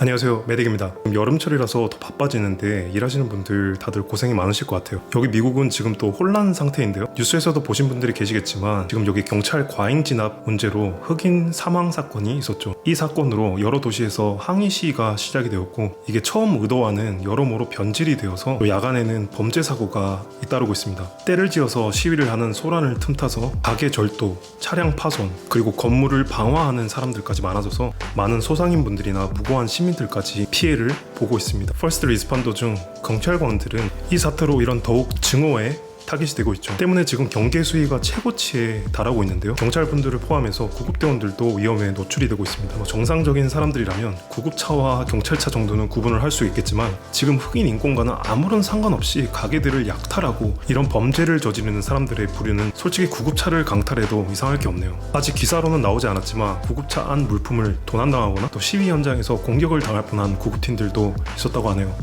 안녕하세요, 메딕입니다. 여름철이라서 더 바빠지는데 일하시는 분들 다들 고생이 많으실 것 같아요. 여기 미국은 지금 또 혼란 상태인데요. 뉴스에서도 보신 분들이 계시겠지만 지금 여기 경찰 과잉 진압 문제로 흑인 사망 사건이 있었죠. 이 사건으로 여러 도시에서 항의 시위가 시작이 되었고, 이게 처음 의도와는 여러모로 변질이 되어서 야간에는 범죄 사고가 잇따르고 있습니다. 때를 지어서 시위를 하는 소란을 틈타서 가게 절도, 차량 파손, 그리고 건물을 방화하는 사람들까지 많아져서 많은 소상인분들이나 무고한 시민들까지 피해를 보고 있습니다. 퍼스트 리스펀더 중 경찰관들은 이 사태로 이런 더욱 증오에 타깃이 되고 있죠. 때문에 지금 경계 수위가 최고치에 달하고 있는데요. 경찰분들을 포함해서 구급대원들도 위험에 노출이 되고 있습니다. 정상적인 사람들이라면 구급차와 경찰차 정도는 구분을 할 수 있겠지만, 지금 흑인 인권과는 아무런 상관없이 가게들을 약탈하고 이런 범죄를 저지르는 사람들의 부류는 솔직히 구급차를 강탈해도 이상할 게 없네요. 아직 기사로는 나오지 않았지만 구급차 안 물품을 도난당하거나 또 시위 현장에서 공격을 당할 뻔한 구급팀들도 있었다고 하네요.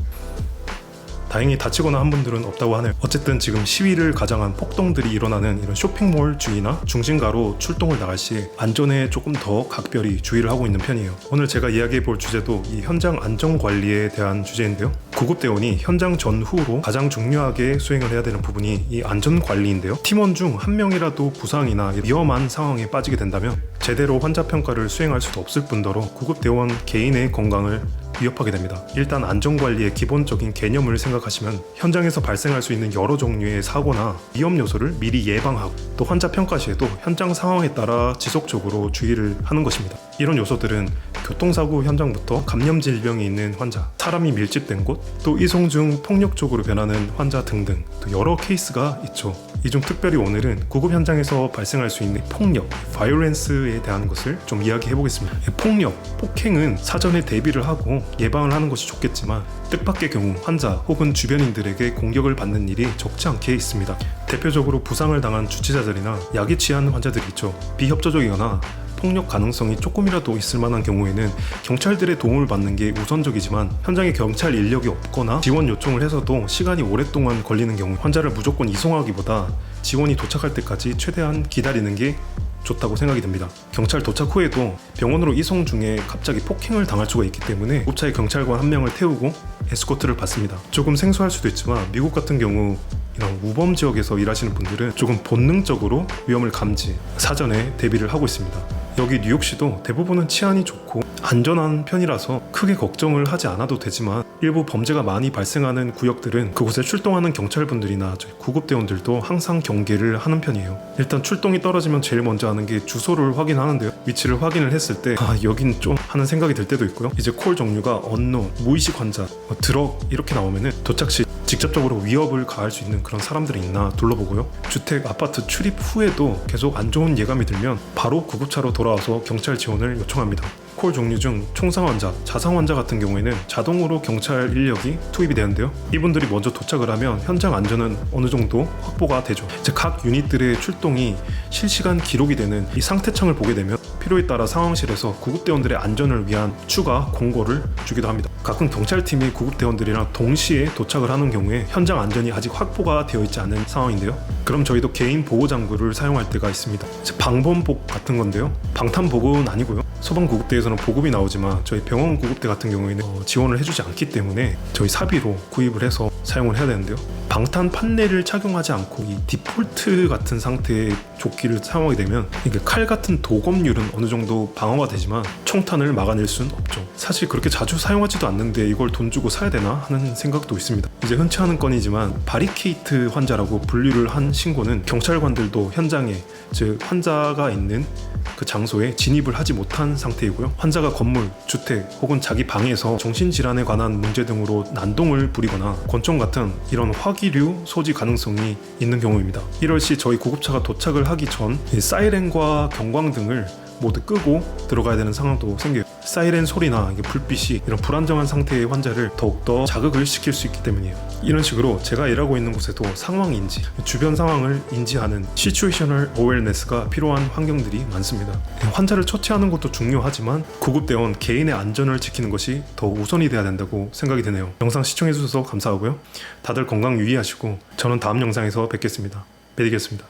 다행히 다치거나 한 분들은 없다고 하네요. 어쨌든 지금 시위를 가장한 폭동들이 일어나는 이런 쇼핑몰 주위나 중심가로 출동을 나갈 시 안전에 조금 더 각별히 주의를 하고 있는 편이에요. 오늘 제가 이야기해 볼 주제도 이 현장 안전 관리에 대한 주제인데요. 구급대원이 현장 전후로 가장 중요하게 수행을 해야 되는 부분이 이 안전 관리인데요. 팀원 중 한 명이라도 부상이나 위험한 상황에 빠지게 된다면 제대로 환자 평가를 수행할 수도 없을 뿐더러 구급대원 개인의 건강을 위협하게 됩니다. 일단 안전관리의 기본적인 개념을 생각하시면 현장에서 발생할 수 있는 여러 종류의 사고나 위험 요소를 미리 예방하고, 또 환자 평가 시에도 현장 상황에 따라 지속적으로 주의를 하는 것입니다. 이런 요소들은 교통사고 현장부터 감염 질병이 있는 환자, 사람이 밀집된 곳, 또 이송 중 폭력적으로 변하는 환자 등등 또 여러 케이스가 있죠. 이 중 특별히 오늘은 구급 현장에서 발생할 수 있는 폭력, 바이오렌스에 대한 것을 좀 이야기해 보겠습니다. 폭력, 폭행은 사전에 대비를 하고 예방을 하는 것이 좋겠지만 뜻밖의 경우 환자 혹은 주변인들에게 공격을 받는 일이 적지 않게 있습니다. 대표적으로 부상을 당한 주치자들이나 약에 취한 환자들이 있죠. 비협조적이거나 폭력 가능성이 조금이라도 있을 만한 경우에는 경찰들의 도움을 받는 게 우선적이지만, 현장에 경찰 인력이 없거나 지원 요청을 해서도 시간이 오랫동안 걸리는 경우 환자를 무조건 이송하기보다 지원이 도착할 때까지 최대한 기다리는 게 좋다고 생각이 듭니다. 경찰 도착 후에도 병원으로 이송 중에 갑자기 폭행을 당할 수가 있기 때문에 구급차에 경찰관 한 명을 태우고 에스코트를 받습니다. 조금 생소할 수도 있지만 미국 같은 경우 이런 우범 지역에서 일하시는 분들은 조금 본능적으로 위험을 감지, 사전에 대비를 하고 있습니다. 여기 뉴욕시도 대부분은 치안이 좋고 안전한 편이라서 크게 걱정을 하지 않아도 되지만, 일부 범죄가 많이 발생하는 구역들은 그곳에 출동하는 경찰분들이나 구급대원들도 항상 경계를 하는 편이에요. 일단 출동이 떨어지면 제일 먼저 하는 게 주소를 확인하는데요. 위치를 확인을 했을 때 여긴 좀 하는 생각이 들 때도 있고요. 이제 콜 종류가 언노, 무의식 환자, 드럭 이렇게 나오면은 도착 시 직접적으로 위협을 가할 수 있는 그런 사람들이 있나 둘러보고요. 주택, 아파트 출입 후에도 계속 안 좋은 예감이 들면 바로 구급차로 돌아와서 경찰 지원을 요청합니다. 콜 종류 중 총상 환자, 자상 환자 같은 경우에는 자동으로 경찰 인력이 투입이 되는데요. 이분들이 먼저 도착을 하면 현장 안전은 어느 정도 확보가 되죠. 이제 각 유닛들의 출동이 실시간 기록이 되는 이 상태창을 보게 되면 필요에 따라 상황실에서 구급대원들의 안전을 위한 추가 공고를 주기도 합니다. 가끔 경찰팀이 구급대원들이랑 동시에 도착을 하는 경우에 현장 안전이 아직 확보가 되어 있지 않은 상황인데요. 그럼 저희도 개인 보호장구를 사용할 때가 있습니다. 이제 방범복 같은 건데요. 방탄복은 아니고요. 소방구급대에서는 보급이 나오지만 저희 병원 구급대 같은 경우에는 지원을 해주지 않기 때문에 저희 사비로 구입을 해서 사용을 해야 되는데요. 방탄 판넬을 착용하지 않고 이 디폴트 같은 상태의 조끼를 사용하게 되면 이게 칼 같은 도검률은 어느 정도 방어가 되지만 총탄을 막아낼 수는 없죠. 사실 그렇게 자주 사용하지도 않는데 이걸 돈 주고 사야 되나 하는 생각도 있습니다. 이제 흔치 않은 건이지만 바리케이트 환자라고 분류를 한 신고는 경찰관들도 현장에, 즉 환자가 있는 그 장소에 진입을 하지 못한 상태이고요. 환자가 건물, 주택 혹은 자기 방에서 정신질환에 관한 문제 등으로 난동을 부리거나 권총 같은 이런 화기류 소지 가능성이 있는 경우입니다. 이럴 시 저희 구급차가 도착을 하기 전 사이렌과 경광등을 모두 끄고 들어가야 되는 상황도 생겨요. 사이렌 소리나 불빛이 이런 불안정한 상태의 환자를 더욱더 자극을 시킬 수 있기 때문이에요. 이런 식으로 제가 일하고 있는 곳에도 상황 인지, 주변 상황을 인지하는 시츄에이셔널 어웨어네스가 필요한 환경들이 많습니다. 환자를 처치하는 것도 중요하지만 구급대원 개인의 안전을 지키는 것이 더 우선이 돼야 된다고 생각이 드네요. 영상 시청해주셔서 감사하고요. 다들 건강 유의하시고 저는 다음 영상에서 뵙겠습니다. 메딕이었습니다.